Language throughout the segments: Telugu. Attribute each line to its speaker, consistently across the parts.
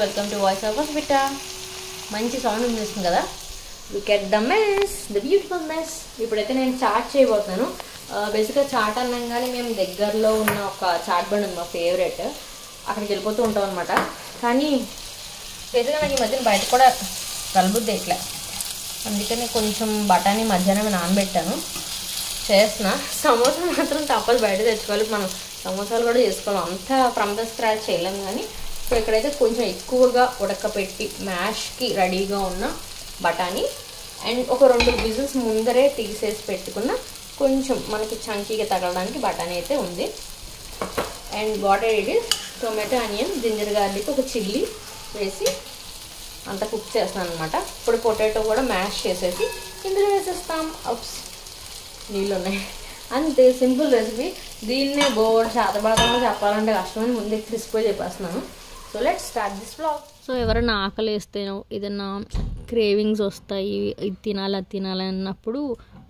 Speaker 1: Welcome to voice of Hospita. మంచి సౌండ్ వినిపిస్తుంది కదా. Look at the mess, the beautiful mess. ఇప్పుడైతే నేను చాట్ చేయబోతున్నాను. బేసిక్గా చాట్ అనగానే మేము దగ్గరలో ఉన్న ఒక చాట్ బండ్ ఉంది, మా ఫేవరెట్. అక్కడికి వెళ్ళిపోతూ ఉంటాం అనమాట. కానీ బేసిక్గా నాకు ఈ మధ్యన బయట కూడా కలబుద్ది ఇట్లా, అందుకని కొంచెం బఠానీ మధ్యాహ్నం నానబెట్టాను చేస్తున్నా. సమోసా మాత్రం తప్పదు, బయట తెచ్చుకోవాలి. మనం సమోసాలు కూడా చేసుకోవాలి, అంతా ఫ్రమ్ ద స్క్రాచ్ చేయలేము. కానీ సో ఇక్కడైతే కొంచెం ఎక్కువగా ఉడకపెట్టి మ్యాష్కి రెడీగా ఉన్న బఠానీ అండ్ ఒక 2 విజిల్స్ ముందరే తీసేసి పెట్టుకున్న కొంచెం మనకి చంకీగా తగలడానికి బఠానీ అయితే ఉంది. And water it is tomato, onion, ginger garlic, ఒక చిల్లీ వేసి అంతా కుక్ చేస్తాను అనమాట. ఇప్పుడు పొటాటో కూడా మ్యాష్ చేసేసి ఇందులో వేసేస్తాం. అప్స్ నీళ్ళు ఉన్నాయి, అంతే. Simple recipe. దీన్నే బోర్డు శాతభాగంగా చెప్పాలంటే కష్టమని ముందే క్రిస్పీ చెప్పేస్తున్నాను. So let's start this vlog. So ఎవరైనా ఆకలి వేస్తేనో ఏదైనా క్రేవింగ్స్ వస్తాయి, ఇది తినాలి అది తినాలి అన్నప్పుడు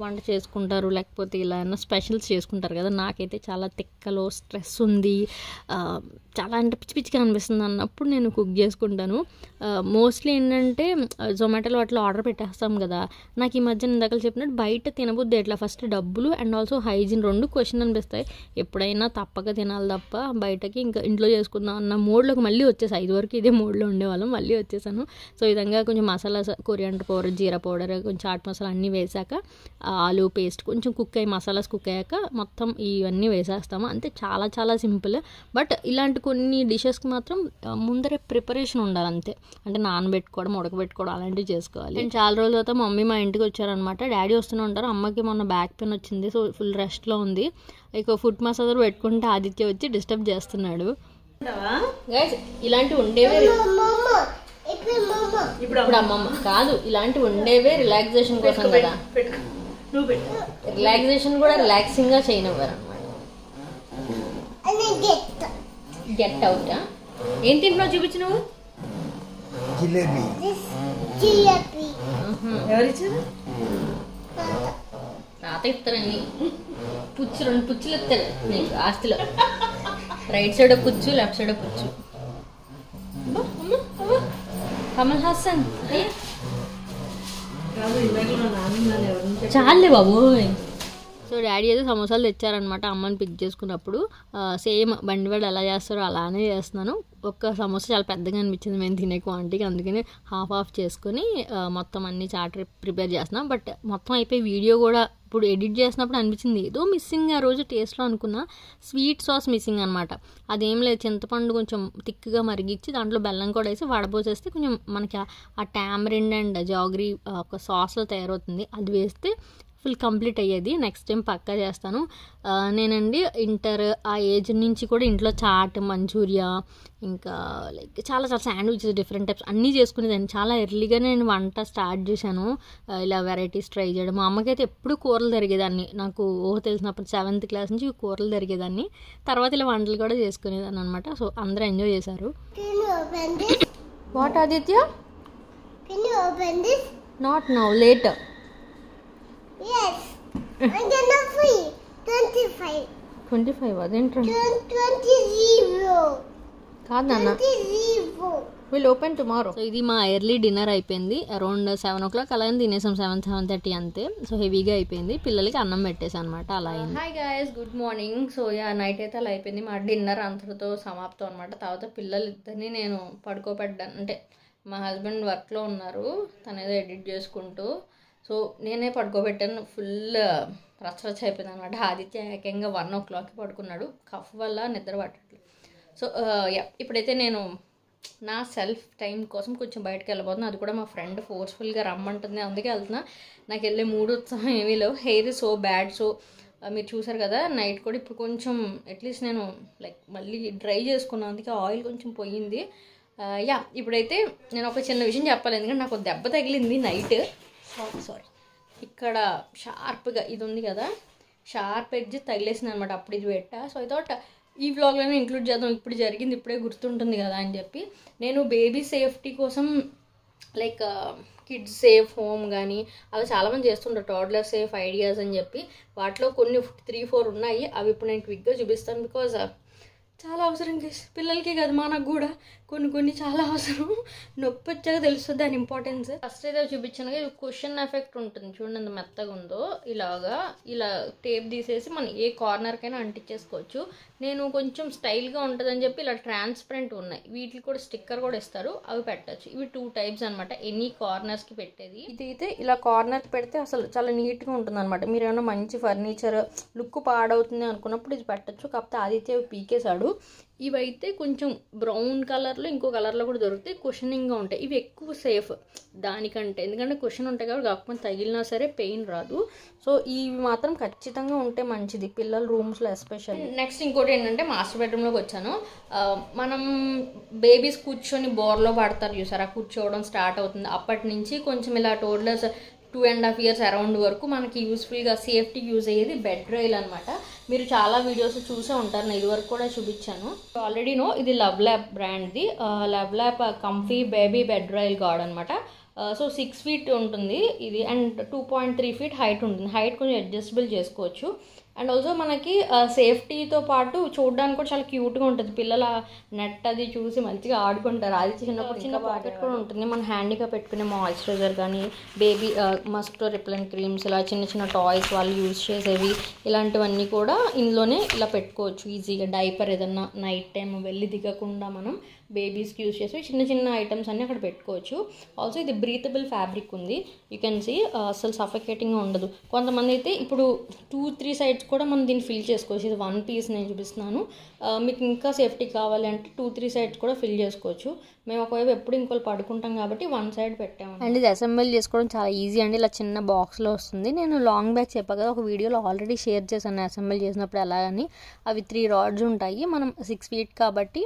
Speaker 1: వంట చేసుకుంటారు, లేకపోతే ఇలా ఏమన్నా స్పెషల్స్ చేసుకుంటారు కదా. నాకైతే చాలా తిక్కలో స్ట్రెస్ ఉంది, చాలా అంటే పిచ్చి పిచ్చిగా అనిపిస్తుంది అన్నప్పుడు నేను కుక్ చేసుకుంటాను. మోస్ట్లీ ఏంటంటే జొమాటోలో అట్లా ఆర్డర్ పెట్టేస్తాం కదా. నాకు ఈ మధ్య ఇందాక చెప్పినట్టు బయట తినబుద్ది ఎట్లా, ఫస్ట్ డబ్బులు అండ్ ఆల్సో హైజీన్ 2 క్వశ్చన్ అనిపిస్తాయి. ఎప్పుడైనా తప్పక తినాలి తప్ప బయటకి ఇంకా ఇంట్లో చేసుకుందాం అన్న మోడ్లోకి మళ్ళీ వచ్చేసాను. 5 వరకు ఇదే మోడ్లో ఉండేవాళ్ళం, మళ్ళీ వచ్చేసాను. సో ఈ విధంగా కొంచెం మసాలా, కొరియాండర్ పౌడర్, జీరా పౌడర్, కొంచెం చాట్ మసాలా అన్నీ వేసాక ఆలు పేస్ట్ కొంచెం కుక్ అయ్యి మసాలాస్ కుక్ అయ్యాక మొత్తం ఇవన్నీ వేసేస్తాము. అంతే, చాలా చాలా సింపుల్. బట్ ఇలాంటి కొన్ని డిషెస్కి మాత్రం ముందరే ప్రిపరేషన్ ఉండాలి అంతే. అంటే నానబెట్టుకోవడం, ఉడకబెట్టుకోవడం అలాంటివి చేసుకోవాలి. నేను చాలా రోజుల తర్వాత మమ్మీ మా ఇంటికి వచ్చారనమాట. డాడీ వస్తూనే ఉంటారు. అమ్మకి మొన్న బ్యాక్ పెయిన్ వచ్చింది, సో ఫుల్ రెస్ట్లో ఉంది. ఇక ఫుడ్ మసాజర్ పెట్టుకుంటే ఆదిత్య వచ్చి డిస్టర్బ్ చేస్తున్నాడు. ఇలాంటివి ఉండేవే ఇప్పుడు అమ్మమ్మ కాదు, ఇలాంటివి ఉండేవే రిలాక్సేషన్ కోసం కదా. రిలాక్సేషన్ కూడా రిలాక్సింగ్ గా చేయనివ్వరు అనమాట. Get out. ఏం తింటున్నావు చూపించు నువ్వు. ఎవరిచ్చారు? తాత ఇస్తారండి. 2 పుచ్చులు ఇస్తారు నీకు ఆస్తిలో. రైట్ సైడ్ పుచ్చు, లెఫ్ట్ సైడ్ పుచ్చు. కమల్ హాసన్ చాలే బాబు. సో డాడీ అయితే సమోసాలు తెచ్చారనమాట అమ్మని పిక్ చేసుకున్నప్పుడు. సేమ్ బండివాడు ఎలా చేస్తారో అలానే చేస్తున్నాను. ఒక్క సమోసా చాలా పెద్దగా అనిపించింది మేము తినే క్వాంటిటీకి, అందుకని హాఫ్ చేసుకొని మొత్తం అన్ని చాట్ ప్రిపేర్ చేస్తున్నాం. బట్ మొత్తం అయిపోయి వీడియో కూడా ఇప్పుడు ఎడిట్ చేసినప్పుడు అనిపించింది ఏదో మిస్సింగ్ ఆ రోజు టేస్ట్లో అనుకున్నా. స్వీట్ సాస్ మిస్సింగ్ అనమాట. అదేం లేదు, చింతపండు కొంచెం థిక్గా మరిగించి దాంట్లో బెల్లం కూడా వేసి వడపోసేస్తే కొంచెం మనకి ఆ టామరిండ్ అండ్ జాగరీ ఒక సాస్లో తయారవుతుంది. అది వేస్తే ఫుల్ కంప్లీట్ అయ్యేది. నెక్స్ట్ టైం పక్కా చేస్తాను. నేనండి ఇంటర్ ఆ ఏజ్ నుంచి కూడా ఇంట్లో చాట్, మంచూరియా, ఇంకా లైక్ చాలా చాలా శాండ్విచెస్, డిఫరెంట్ టైప్స్ అన్నీ చేసుకునేదాన్ని. చాలా ఎర్లీగానే నేను వంట స్టార్ట్ చేశాను, ఇలా వెరైటీస్ ట్రై చేయడం. మా అమ్మకైతే ఎప్పుడు కూరలు తరిగేదాన్ని. నాకు తెలిసినప్పుడు 7th క్లాస్ నుంచి కూరలు తరిగేదాన్ని. తర్వాత ఇలా వంటలు కూడా చేసుకునేదాన్ని అనమాట. సో అందరూ ఎంజాయ్ చేశారు. What Aditya? Not now, later.
Speaker 2: Yes, I'm gonna free 25.
Speaker 1: అదేంట్రా?
Speaker 2: 20
Speaker 1: కాదు నాన్న,
Speaker 2: 20.
Speaker 1: Will open tomorrow. సో ఇది మా ఎర్లీ డిన్నర్ అయిపోయింది. అరౌండ్ 7 o'clock అలాగే తినేసాం, 7:30 అంతే. సో హెవీగా అయిపోయింది. పిల్లలకి అన్నం పెట్టేసాను అనమాట. అలా అయింది. Hi guys, good morning. So night అయితే అలా అయిపోయింది. మా డిన్నర్ అంతటితో సమాప్తం అనమాట. తర్వాత పిల్లలిద్దరిని నేను పడుకోబెట్టాను. అంటే మా హస్బెండ్ వర్క్లో ఉన్నారు, తను ఏదో ఎడిట్ చేసుకుంటూ. సో నేనే పడుకోబెట్టాను. ఫుల్ రచ్చరచ్చ అయిపోయింది అనమాట. ఆదిత్య ఏకంగా 1 o'clock పడుకున్నాడు, కఫ్ వల్ల నిద్ర పట్టట్లేదు. సో ఇప్పుడైతే నేను నా సెల్ఫ్ టైం కోసం కొంచెం బయటకు వెళ్ళబోతున్నాను. అది కూడా మా ఫ్రెండ్ ఫోర్స్ఫుల్గా రమ్మంటుంది, అందుకే వెళ్తున్నా. నాకు వెళ్ళే మూడు ఉత్సాహం ఏమీ లేవు. Hair so bad. సో మీరు చూసారు కదా, నైట్ కూడా ఇప్పుడు కొంచెం అట్లీస్ట్ నేను లైక్ మళ్ళీ డ్రై చేసుకున్నాను, అందుకే ఆయిల్ కొంచెం పోయింది. ఇప్పుడైతే నేను ఒక చిన్న విషయం చెప్పాలి, ఎందుకంటే నాకు దెబ్బ తగిలింది నైట్. సారీ ఇక్కడ షార్ప్గా ఇది ఉంది కదా, షార్ప్ ఎడ్జ్ తగిలేసింది అనమాట. అప్పుడు ఇది పెట్టా. సో ఐ థాట్ ఈ వ్లాగ్లోనే ఇంక్లూడ్ చేద్దాం, ఇప్పుడు జరిగింది ఇప్పుడే గుర్తుంటుంది కదా అని చెప్పి. నేను బేబీ సేఫ్టీ కోసం లైక్ కిడ్స్ సేఫ్ హోమ్ కానీ అవి చాలామంది చేస్తుంటారు, టాడ్లర్ సేఫ్ ఐడియాస్ అని చెప్పి. వాటిలో కొన్ని 3-4 ఉన్నాయి. అవి ఇప్పుడు నేను క్విక్గా చూపిస్తాను, బికాజ్ చాలా అవసరం పిల్లలకి కదా మనకు కూడా. కొన్ని చాలా అవసరం. నొప్పి వచ్చాక తెలుస్తుంది దాని ఇంపార్టెన్స్. ఫస్ట్ అయితే చూపించాను ఇది కుషన్ ఎఫెక్ట్ ఉంటుంది చూడండి ఎంత మెత్తగా ఉందో. ఇలా టేప్ తీసేసి మనం ఏ కార్నర్కైనా అంటించేసుకోవచ్చు. నేను కొంచెం స్టైల్గా ఉంటుందని చెప్పి ఇలా ట్రాన్స్పరెంట్ ఉన్నాయి, వీటికి కూడా స్టిక్కర్ కూడా ఇస్తారు, అవి పెట్టచ్చు. ఇవి 2 టైప్స్ అనమాట ఎనీ కార్నర్స్కి పెట్టేది. ఇది అయితే ఇలా కార్నర్కి పెడితే అసలు చాలా నీట్గా ఉంటుంది అనమాట. మీరు ఏమైనా మంచి ఫర్నిచర్ లుక్ పాడవుతుంది అనుకున్నప్పుడు ఇది పెట్టచ్చు. కాకపోతే ఆదిత్య పీకేశాడు. ఇవైతే కొంచెం బ్రౌన్ కలర్లో ఇంకో కలర్లో కూడా దొరుకుతాయి, కుషనింగ్గా ఉంటాయి. ఇవి ఎక్కువ సేఫ్ దానికంటే, ఎందుకంటే కుషన్ ఉంటాయి కాబట్టి కాకపోతే తగిలినా సరే పెయిన్ రాదు. సో ఇవి మాత్రం ఖచ్చితంగా ఉంటే మంచిది పిల్లల రూమ్స్లో ఎస్పెషల్లీ. నెక్స్ట్ ఇంకోటి ఏంటంటే మాస్టర్ బెడ్రూమ్లోకి వచ్చాను. మనం బేబీస్ కూర్చొని బోర్లో పడతారు చూసారా, కూర్చోవడం స్టార్ట్ అవుతుంది అప్పటి నుంచి కొంచెం ఇలా టోడ్లర్స్ 2.5 years అరౌండ్ వరకు మనకి యూస్ఫుల్గా సేఫ్టీ యూజ్ అయ్యేది బెడ్ రైల్ అనమాట. మీరు చాలా వీడియోస్ చూసే ఉంటారు, నేను ఇదివరకు కూడా చూపించాను. ఆల్రెడీ ఇది లవ్ ల్యాబ్ బ్రాండ్ది. Love lab comfy baby bed rail guard అనమాట. సో 6 feet ఉంటుంది ఇది, అండ్ 2.3 feet హైట్ ఉంటుంది. హైట్ కొంచెం అడ్జస్టబుల్ చేసుకోవచ్చు. అండ్ ఆల్సో మనకి సేఫ్టీతో పాటు చూడడానికి కూడా చాలా క్యూట్గా ఉంటుంది. పిల్లల నెట్ అది చూసి మంచిగా ఆడుకుంటారు. అది చిన్నప్పుడు చిన్న పాకెట్ కూడా ఉంటుంది, మన హ్యాండీగా పెట్టుకునే మాయిశ్చరైజర్ కానీ బేబీ మస్కిటో రిపెలెంట్ క్రీమ్స్, ఇలా చిన్న చిన్న టాయ్స్ వాళ్ళు యూజ్ చేసేవి ఇలాంటివన్నీ కూడా ఇందులోనే ఇలా పెట్టుకోవచ్చు ఈజీగా. డైపర్ ఏదన్నా నైట్ టైం వెళ్ళి దిగకుండా మనం బేబీస్కి యూజ్ చేసి చిన్న చిన్న ఐటమ్స్ అన్నీ అక్కడ పెట్టుకోవచ్చు. ఆల్సో ఇది బ్రీతబుల్ ఫ్యాబ్రిక్ ఉంది, యూ కెన్ సీ అసలు సఫికేటింగ్గా ఉండదు. కొంతమంది అయితే ఇప్పుడు 2-3 sides కూడా మనం దీన్ని ఫిల్ చేసుకోవచ్చు. ఇది 1 piece నేను చూపిస్తున్నాను. మీకు ఇంకా సేఫ్టీ కావాలి అంటే 2-3 sides కూడా ఫిల్ చేసుకోవచ్చు. మేము ఒకవైపు ఎప్పుడు ఇంకోళ్ళు పడుకుంటాం కాబట్టి 1 side పెట్టాము. అండ్ ఇది అసెంబుల్ చేసుకోవడం చాలా ఈజీ అండి. ఇలా చిన్న బాక్స్లో వస్తుంది. నేను లాంగ్ బ్యాగ్ చెప్పా కదా, ఒక వీడియోలో ఆల్రెడీ షేర్ చేశాను అసెంబుల్ చేసినప్పుడు ఎలాగని. అవి 3 rods ఉంటాయి. మనం 6 feet కాబట్టి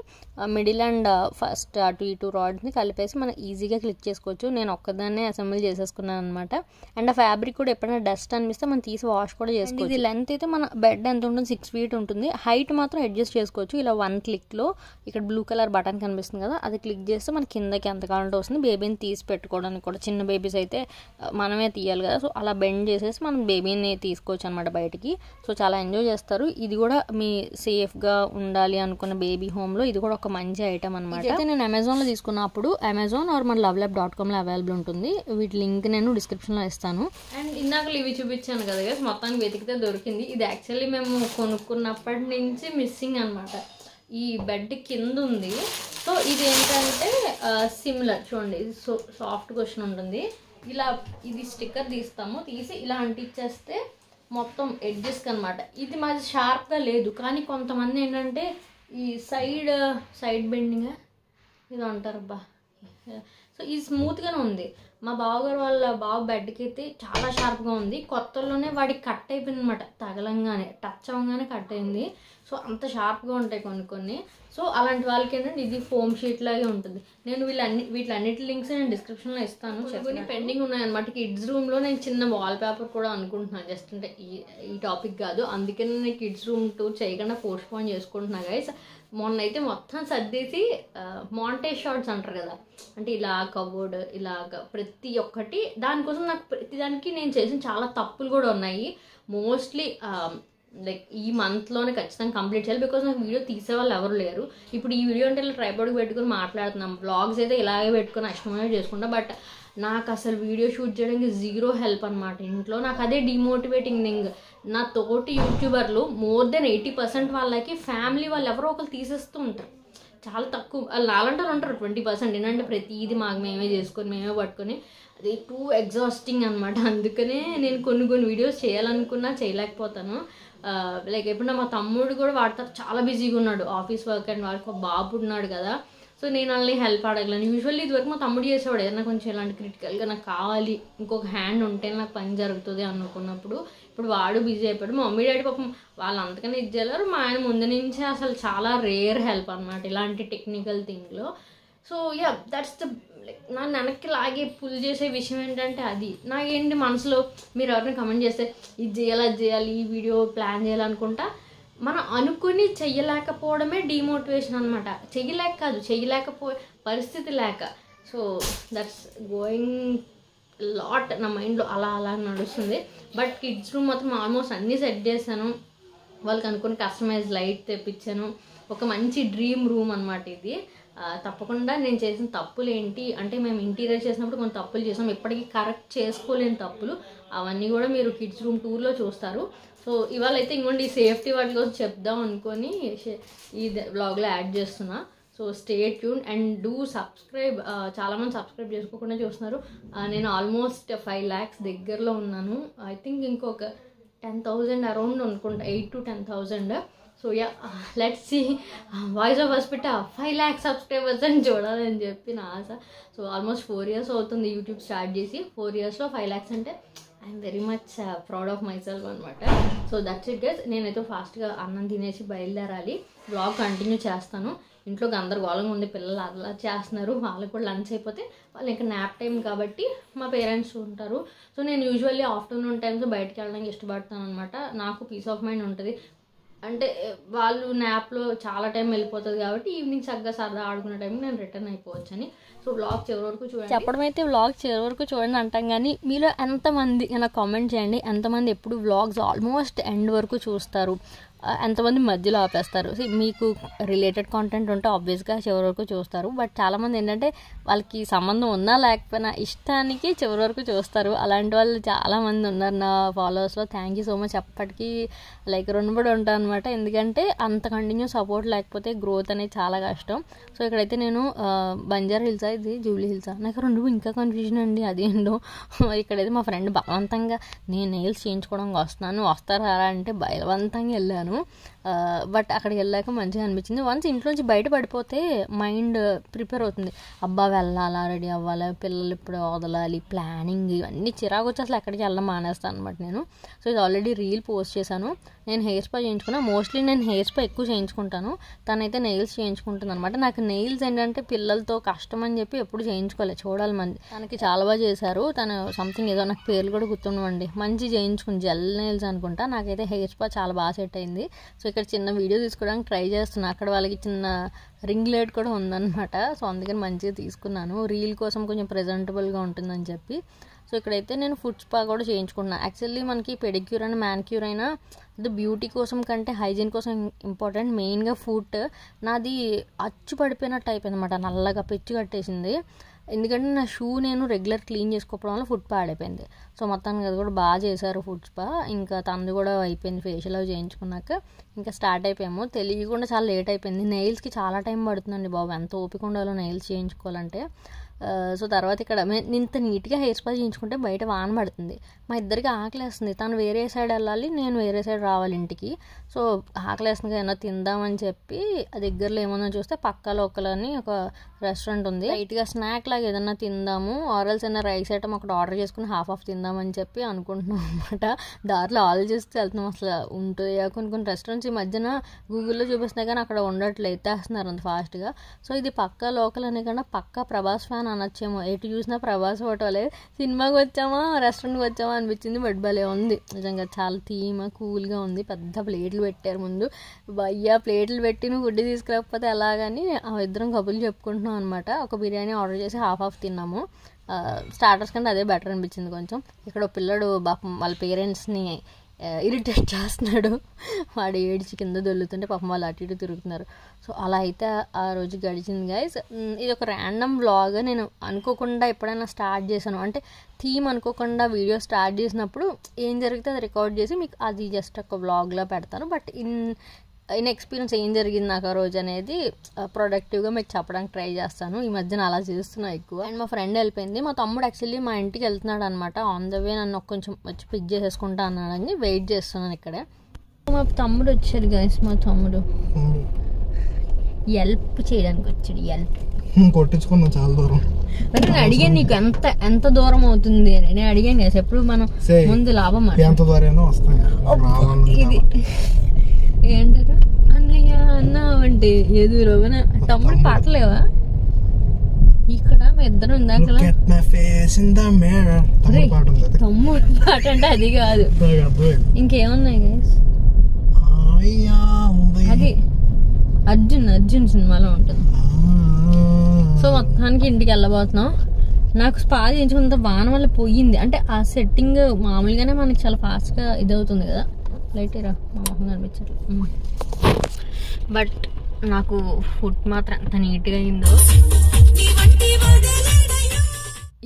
Speaker 1: మిడిల్ అండ్ ఫస్ట్ అటు ఇటు రాడ్స్ని కలిపేసి మనం ఈజీగా క్లిక్ చేసుకోవచ్చు. నేను ఒక్కదాన్నే అసెంబుల్ చేసేసుకున్నాను అనమాట. అండ్ ఆ ఫ్యాబ్రిక్ కూడా ఎప్పుడైనా డస్ట్ అనిపిస్తే మనం తీసి వాష్ కూడా చేసుకోవచ్చు. ఇది లెంత్ అయితే మన బెడ్ ఎంత ఉంటుంది 6 feet ఉంటుంది. హైట్ మాత్రం అడ్జస్ట్ చేసుకోవచ్చు. ఇలా 1 clickలో ఇక్కడ బ్లూ కలర్ బటన్ కనిపిస్తుంది కదా, అది క్లిక్ చేస్తే మన కిందకి ఎంత కావాలంటే వస్తుంది. బేబీని తీసి పెట్టుకోవడానికి కూడా, చిన్న బేబీస్ అయితే మనమే తీయాలి కదా, సో అలా బెండ్ చేసేసి మనం బేబీని తీసుకోవచ్చు అనమాట బయటికి. సో చాలా ఎంజాయ్ చేస్తారు. ఇది కూడా మీ సేఫ్గా ఉండాలి అనుకున్న బేబీ హోమ్లో ఇది కూడా ఒక మంచి ఐటమ్ అనమాట. అయితే నేను అమెజాన్లో తీసుకున్నప్పుడు అమెజాన్ ఆర్ మన lovelab.comలో అవైలబుల్ ఉంటుంది. వీటి లింక్ నేను డిస్క్రిప్షన్లో ఇస్తాను. అండ్ ఇందాక ఇవి చూపించాను కదా గైస్, మొత్తానికి వెతికితే దొరికింది. ఇది యాక్చువల్లీ మేము కొనుక్కున్నప్పటి నుంచి మిస్సింగ్ అనమాట. ఈ బెడ్ కింద ఉంది. సో ఇది ఏంటంటే సిమిలర్ చూడండి, ఇది సాఫ్ట్ క్వశ్చన్ ఉంటుంది. ఇలా ఇది స్టిక్కర్ తీసి ఇలా అంటించేస్తే మొత్తం ఎడ్జెస్కి అనమాట. ఇది మాది షార్ప్గా లేదు, కానీ కొంతమంది ఏంటంటే ఈ సైడ్ బెండింగ్ ఇది అంటారబ్బా. సో ఇది స్మూత్గానే ఉంది. మా బావగారు వాళ్ళ బావ బెడ్కి అయితే చాలా షార్ప్గా ఉంది. కొత్తలోనే వాడికి కట్ అయిపోయింది అనమాట, తగలంగానే టచ్ అవ్వగానే కట్ అయింది. సో అంత షార్ప్గా ఉంటాయి కొన్ని. సో అలాంటి వాళ్ళకి ఏంటంటే ఇది ఫోమ్ షీట్ లాగే ఉంటుంది. నేను వీటిలన్నిటి లింక్స్ నేను డిస్క్రిప్షన్లో ఇస్తాను. కొన్ని పెండింగ్ ఉన్నాయన్నమాట. కిడ్స్ రూమ్లో నేను చిన్న వాల్ పేపర్ కూడా అనుకుంటున్నాను, జస్ట్ అంటే ఈ టాపిక్ కాదు, అందుకని నేను కిడ్స్ రూమ్ టూర్ చేయకుండా పోస్ట్పోన్ చేసుకుంటున్నా గైస్. మొన్న అయితే మొత్తం సర్దేసి మాంటేజ్ షాట్స్ అంటారు కదా, అంటే ఇలా కబోర్డ్ ఇలాగ ప్రతి ఒక్కటి దానికోసం నాకు ప్రతిదానికి నేను చేసిన చాలా తప్పులు కూడా ఉన్నాయి. మోస్ట్లీ లైక్ ఈ మంత్లోనే ఖచ్చితంగా కంప్లీట్ చేయాలి, బికాజ్ నాకు వీడియో తీసే వాళ్ళు ఎవరు లేరు. ఇప్పుడు ఈ వీడియో అంటే ఇలా ట్రైపాడ్కి పెట్టుకుని మాట్లాడుతున్నాం, బ్లాగ్స్ అయితే ఇలాగే పెట్టుకుని అష్టమే చేసుకుంటా. బట్ నాకు అసలు వీడియో షూట్ చేయడానికి 0 help అనమాట ఇంట్లో. నాకు అదే డిమోటివేటింగ్ థింగ్. నా తోటి యూట్యూబర్లు more than 80% వాళ్ళకి ఫ్యామిలీ వాళ్ళు ఎవరో ఒకరు తీసేస్తూ ఉంటారు. చాలా తక్కువ వాళ్ళు నాలంటారు ఉంటారు 20%. ఏంటంటే ప్రతిదీ మాకు మేమే చేసుకొని మేమే పట్టుకొని, అది టూ ఎగ్జాస్టింగ్ అనమాట. అందుకనే నేను కొన్ని వీడియోస్ చేయాలనుకున్నా చేయలేకపోతాను. లైక్ ఎప్పుడన్నా మా తమ్ముడు కూడా వాడతారు, చాలా బిజీగా ఉన్నాడు ఆఫీస్ వర్క్ అండ్ వాడికి ఒక బాబు ఉన్నాడు కదా. సో నేను వాళ్ళని హెల్ప్ అడగలను. యూజువల్లీ ఇదివరకు మా తమ్ముడు చేసేవాడు, ఏదైనా కొంచెం ఇలాంటి క్రిటికల్గా నాకు కావాలి, ఇంకొక హ్యాండ్ ఉంటే నాకు పని జరుగుతుంది అనుకున్నప్పుడు. ఇప్పుడు వాడు బిజీ అయిపోయాడు. మా మమ్మీ డాడీ పాపం వాళ్ళు అంతకనే ఇది చేయలేరు. మా ఆయన ముందు నుంచే అసలు చాలా రేర్ హెల్ప్ అనమాట ఇలాంటి టెక్నికల్ థింగ్లో. సో యా దట్స్ ద నా వెనక్కి లాగే పుల్ చేసే విషయం ఏంటంటే అది. నాకేంటి మనసులో మీరు ఎవరైనా కమెంట్ చేస్తే ఇది చేయాలి అది చేయాలి ఈ వీడియో ప్లాన్ చేయాలనుకుంటా, మనం అనుకుని చెయ్యలేకపోవడమే డిమోటివేషన్ అనమాట. చెయ్యలేకపోయే పరిస్థితి లేక. సో దట్స్ గోయింగ్ లాట్ నా మైండ్లో అలా నడుస్తుంది. బట్ కిడ్స్ రూమ్ మాత్రం ఆల్మోస్ట్ అన్నీ సెట్ చేశాను. వాళ్ళకి అనుకుని కస్టమైజ్ లైట్ తెప్పించాను. ఒక మంచి డ్రీమ్ రూమ్ అనమాట ఇది. తప్పకుండా నేను చేసిన తప్పులు ఏంటి అంటే మేము ఇంటీరియర్ చేసినప్పుడు కొన్ని తప్పులు చేసాం, ఇప్పటికీ కరెక్ట్ చేసుకోలేని తప్పులు, అవన్నీ కూడా మీరు కిడ్స్ రూమ్ టూర్లో చూస్తారు. సో ఇవాళ అయితే ఇంకోండి సేఫ్టీ వాటి కోసం చెప్దాం అనుకొని ఈ వ్లాగ్లో యాడ్ చేస్తున్నా. So stay tune and do subscribe. చాలామంది సబ్స్క్రైబ్ చేసుకోకుండా చూస్తున్నారు. నేను ఆల్మోస్ట్ 5 lakhs దగ్గరలో ఉన్నాను. ఐ థింక్ ఇంకొక 10,000 అరౌండ్ అనుకుంటా, 8 to 10,000. So yeah, let's see voice of Hospita 5 lakh subscribers అని చూడాలని చెప్పి నా ఆశ. సో ఆల్మోస్ట్ 4 years అవుతుంది యూట్యూబ్ స్టార్ట్ చేసి. 4 yearsలో 5 lakhs అంటే I'm very much proud of myself అనమాట. So that's it guys. నేనైతే ఫాస్ట్గా అన్నం తినేసి బయలుదేరాలి. వ్లాగ్ కంటిన్యూ చేస్తాను. ఇంట్లో గందరగోళంగా ఉంది, పిల్లలు అలా చేస్తున్నారు, వాళ్ళకి కూడా లంచ్ అయిపోతే వాళ్ళు ఇంకా నాప్ టైం కాబట్టి మా పేరెంట్స్ ఉంటారు. సో నేను యూజువల్లీ ఆఫ్టర్నూన్ టైమ్స్ బయటకు వెళ్ళడానికి ఇష్టపడతాను అనమాట. నాకు పీస్ ఆఫ్ మైండ్ ఉంటుంది. అంటే వాళ్ళు న్యాప్లో చాలా టైం వెళ్ళిపోతుంది కాబట్టి ఈవినింగ్ చక్కగా సరదా ఆడుకునే టైంకి నేను రిటర్న్ అయిపోవచ్చని. సో వ్లాగ్ చివరి వరకు చూడండి. చెప్పడం అయితే వ్లాగ్ చివరి వరకు చూడండి అంటాం, కానీ మీలో ఎంతమంది నాకు కామెంట్ చేయండి, ఎంతమంది ఎప్పుడు వ్లాగ్స్ ఆల్మోస్ట్ ఎండ్ వరకు చూస్తారు, ఎంతమంది మధ్యలో ఆపేస్తారు. మీకు రిలేటెడ్ కాంటెంట్ ఉంటే ఆబ్వియస్గా చివరి వరకు చూస్తారు. బట్ చాలామంది ఏంటంటే వాళ్ళకి సంబంధం ఉన్నా లేకపోయినా ఇష్టానికి చివరి వరకు చూస్తారు. అలాంటి వాళ్ళు చాలామంది ఉన్నారు నా ఫాలోవర్స్లో. Thank you so much. అప్పటికి లైక్ రుణపడి ఉంటాను అనమాట. ఎందుకంటే అంత కంటిన్యూ సపోర్ట్ లేకపోతే గ్రోత్ అనేది చాలా కష్టం. సో ఇక్కడైతే నేను బంజారా హిల్సా, ఇది జూబ్లీ హిల్సా, నాకు రెండు ఇంకా కన్ఫ్యూజన్ అండి అదేంటో. ఇక్కడైతే మా ఫ్రెండ్ బలవంతంగా నేను నెయిల్స్ చేయించుకోవడానికి వస్తారా అంటే బలవంతంగా వెళ్ళాను. బట్ అక్కడికి వెళ్ళాక మంచిగా అనిపించింది. వన్స్ ఇంట్లోంచి బయట పడిపోతే మైండ్ ప్రిపేర్ అవుతుంది. అబ్బా వెళ్ళాలా, రెడీ అవ్వాలి, పిల్లలు ఇప్పుడు వదలాలి, ప్లానింగ్, ఇవన్నీ చిరాకు వచ్చి అసలు ఎక్కడికి వెళ్ళడం మానేస్తాను అనమాట నేను. సో ఇది ఆల్రెడీ రీల్ పోస్ట్ చేశాను. నేను హెయిర్ స్పా చేయించుకున్నా. మోస్ట్లీ నేను హెయిర్ స్పా ఎక్కువ చేయించుకుంటాను, తనైతే నెయిల్స్ చేయించుకుంటుంది అనమాట. నాకు నెయిల్స్ ఏంటంటే పిల్లలతో కష్టం అని చెప్పి ఎప్పుడు చేయించుకోలేదు. చూడాలి మంది, తనకి చాలా బాగా చేశారు. తను సంథింగ్ ఏదో నాకు పేర్లు కూడా గుర్తుండవండి, మంచి చేయించుకుని జెల్ నెయిల్స్ అనుకుంటా. నాకైతే హెయిర్ స్పా చాలా బాగా సెట్ అయింది. సో ఇక్కడ చిన్న వీడియో తీసుకోవడానికి ట్రై చేస్తున్నా. అక్కడ వాళ్ళకి చిన్న రింగ్ లైట్ కూడా ఉందన్నమాట. సో అందుకని మంచిగా తీసుకున్నాను, రీల్ కోసం కొంచెం ప్రెజెంటబుల్గా ఉంటుందని చెప్పి. సో ఇక్కడైతే నేను ఫుడ్ స్పా కూడా చేయించుకుంటున్నాను. యాక్చువల్లీ మనకి పెడిక్యూర్ అండ్ మ్యానిక్యూర్ అయినా అది బ్యూటీ కోసం కంటే హైజీన్ కోసం ఇంపార్టెంట్. మెయిన్గా ఫుట్ నాది అచ్చు పడిపోయినట్టు అయిపోయింది అనమాట, నల్లగా పెచ్చు కట్టేసింది. ఎందుకంటే నా షూ నేను రెగ్యులర్ క్లీన్ చేసుకోవడం వల్ల ఫుడ్ పాడైపోయింది. సో మొత్తానికి అది కూడా బాగా చేశారు ఫుడ్ స్పా. ఇంకా తనది కూడా అయిపోయింది, ఫేషియల్ అవి చేయించుకున్నాక ఇంకా స్టార్ట్ అయిపోయాము. తెలియకుండా చాలా లేట్ అయిపోయింది. నెయిల్స్కి చాలా టైం పడుతుందండి బాబు, ఎంత ఓపిక ఉండాలో నెయిల్స్ చేయించుకోవాలంటే. సో తర్వాత ఇక్కడ ఇంత నీట్గా హెయిర్ స్పా చేయించుకుంటే బయట వాన పడుతుంది. మా ఇద్దరికి ఆకలేస్తుంది. తను వేరే సైడ్ వెళ్ళాలి, నేను వేరే సైడ్ రావాలి ఇంటికి. సో ఆకలేస్తుంది ఏమన్నా తిందామని చెప్పి దగ్గరలో ఏమన్నా చూస్తే పక్క లోకల్ అని ఒక రెస్టారెంట్ ఉంది. లైట్గా స్నాక్ లాగా ఏదన్నా తిందాము, ఆరల్స్ అయినా రైస్ ఐటమ్ ఒకటి ఆర్డర్ చేసుకుని హాఫ్ తిందామని చెప్పి అనుకుంటున్నాం అనమాట. దారిలో ఆలోచిస్తే వెళ్తున్నాం. అసలు ఉంటాయా కొన్ని రెస్టారెంట్స్ ఈ మధ్యన గూగుల్లో చూపిస్తున్నాయి కానీ అక్కడ ఉండట్లేదు, ఎత్తేస్తున్నారు అంత ఫాస్ట్గా. సో ఇది పక్క లోకల్ అనే కన్నా పక్క ప్రభాస్ ఫ్యాన్ అనొచ్చేమో. ఎటు చూసినా ప్రభాస్ ఫోటోలే. సినిమాకి వచ్చామా రెస్టారెంట్కి వచ్చామా అనిపించింది. బట్ భలే ఉంది నిజంగా, చాలా థీమ్ కూల్గా ఉంది. పెద్ద ప్లేట్లు పెట్టారు ముందు. భయ్యా ప్లేట్లు పెట్టి నువ్వు గుడ్డి తీసుకురాకపోతే ఎలాగని ఇద్దరం కబుర్లు చెప్పుకుంటున్నాం అనమాట. ఒక బిర్యానీ ఆర్డర్ చేసి హాఫ్ తిన్నాము. స్టార్టర్స్ కంటే అదే బెటర్ అనిపించింది కొంచెం. ఇక్కడ పిల్లడు వాళ్ళ పేరెంట్స్ని ఇరిటేట్ చేస్తున్నాడు. వాడు ఏడ్చి కింద దొల్లుతుంటే పాపం వాళ్ళు అటు ఇటు తిరుగుతున్నారు. సో అలా అయితే ఆ రోజు గడిచింది గైస్. ఇది ఒక ర్యాండమ్ వ్లాగ్. నేను అనుకోకుండా ఎప్పుడైనా స్టార్ట్ చేశాను అంటే థీమ్ అనుకోకుండా వీడియో స్టార్ట్ చేసినప్పుడు ఏం జరిగితే అది రికార్డ్ చేసి మీకు అది జస్ట్ ఒక వ్లాగ్లో పెడతాను. బట్ ఇన్ ఎక్స్పీరియన్స్ ఏం జరిగింది నాకు ఆ రోజు అనేది ప్రొడక్టివ్గా మీకు చెప్పడానికి ట్రై చేస్తాను. ఈ మధ్యన అలా చేస్తున్నా ఎక్కువ. అండ్ మా ఫ్రెండ్ వెళ్ళిపోయింది. మా తమ్ముడు యాక్చువల్లీ మా ఇంటికి వెళ్తున్నాడు అనమాట. ఆన్ ద వే నన్ను కొంచెం వచ్చి పిక్ చేసేసుకుంటా అన్నాడని వెయిట్ చేస్తున్నాను ఇక్కడే. మా తమ్ముడు వచ్చాడు గైస్. మా తమ్ముడు హెల్ప్ చేయడానికి వచ్చాడు. హెల్ప్
Speaker 3: కొట్టించుకున్నా చాలా దూరం.
Speaker 1: నేను అడిగాను నీకు ఎంత దూరం అవుతుంది అని. నేను అడిగాను గైస్ ఎప్పుడు మనం ముందు లాభం
Speaker 3: ఎంత దూరం వస్తాయి.
Speaker 1: ఇది ఏంటారు అన్నయ్య అన్న అంటే ఎదురువన తమ్ముడు పాటలేవా ఇక్కడ మా ఇద్దరు ఉందాక. తమ్ముడు పాట అంటే అది కాదు, ఇంకేమున్నాయి గైస్. అది అర్జున్ సినిమాలో ఉంటుంది. సో మొత్తానికి ఇంటికి వెళ్ళబోతున్నాం. నాకు స్పా చేయించుకున్నంత వాన వల్ల పోయింది. అంటే ఆ సెట్టింగ్ మామూలుగానే మనకి చాలా ఫాస్ట్గా ఇది అవుతుంది కదా. లైట్ రా మా మొహం కనిపించట్లేదు. బట్ నాకు ఫుడ్ మాత్రం ఎంత నీట్గా అయిందో.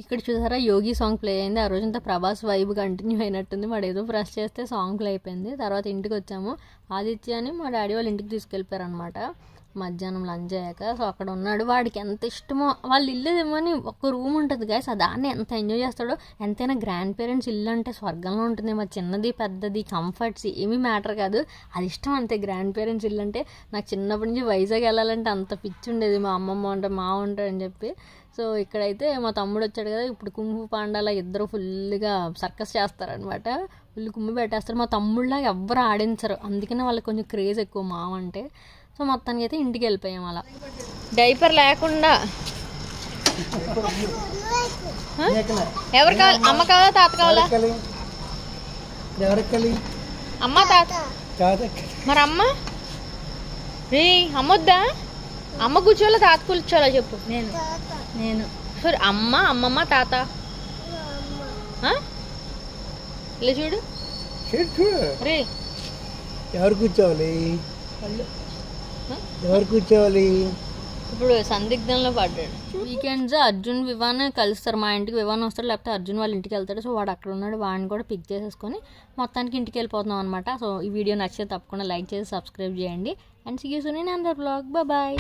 Speaker 1: ఇక్కడ చూసారా యోగి సాంగ్ ప్లే అయింది. ఆ రోజంతా ప్రభాస్ వైబ్ కంటిన్యూ అయినట్టుంది. వాడు ఏదో ప్రెస్ చేస్తే సాంగ్ ప్లే అయిపోయింది. తర్వాత ఇంటికి వచ్చాము. ఆదిత్యని మా డాడీ వాళ్ళు ఇంటికి తీసుకెళ్ళిపోయారు అనమాట మధ్యాహ్నం లంచ్ అయ్యాక. సో అక్కడ ఉన్నాడు. వాడికి ఎంత ఇష్టమో వాళ్ళ ఇల్లు ఏమని ఒక రూమ్ ఉంటుంది గైస్, దాన్ని ఎంత ఎంజాయ్ చేస్తాడో. ఎంతైనా గ్రాండ్ పేరెంట్స్ ఇల్లు అంటే స్వర్గంలో ఉంటుంది. మా చిన్నది పెద్దది కంఫర్ట్స్ ఏమీ మ్యాటర్ కాదు, అది ఇష్టం అంతే. గ్రాండ్ పేరెంట్స్ ఇల్లు అంటే నాకు చిన్నప్పటి నుంచి వైజాగ్ వెళ్ళాలంటే అంత పిచ్చి ఉండేది. మా అమ్మమ్మ ఉంటారు మా ఉంటారు అని చెప్పి. సో ఇక్కడైతే మా తమ్ముడు వచ్చాడు కదా, ఇప్పుడు కుంగు పాండాల ఇద్దరు ఫుల్గా సర్కస్ చేస్తారనమాట. ఫుల్ కుమ్మి పెట్టేస్తారు. మా తమ్ముళ్ళగా ఎవ్వరు ఆడించరు, అందుకనే వాళ్ళకి కొంచెం క్రేజ్ ఎక్కువ మావ అంటే. సో మొత్తానికి అయితే ఇంటికి వెళ్ళిపోయాం అలా డైపర్ లేకుండా. ఎవరు కావాలి? అమ్మ కావాలా తాత కావాలా? అమ్మ తాత. మరి అమ్మ రే అమ్మొద్దా? అమ్మ కూర్చోవాలా తాత కూర్చోవాలా చెప్పు. నేను సరే అమ్మ అమ్మమ్మ తాత. ఇలా చూడు రే.
Speaker 3: ఎవరు కూర్చోవాలి? ఎవరు కూర్చోవాలి?
Speaker 1: ఇప్పుడు సందిగ్ధంలో పడ్డాడు. వీకెండ్స్ అర్జున్ వివాన్ కలుస్తారు. మా ఇంటికి వివాన్ వస్తాడు, లేకపోతే అర్జున్ వాళ్ళ ఇంటికి వెళ్తాడు. సో వాడు అక్కడ ఉన్నాడు, వాడిని కూడా పిక్ చేసేసుకొని మొత్తానికి ఇంటికి వెళ్ళిపోతున్నాం అనమాట. సో ఈ వీడియో నచ్చితే తప్పకుండా లైక్ చేసి సబ్స్క్రైబ్ చేయండి. And see you soon in another vlog. Bye.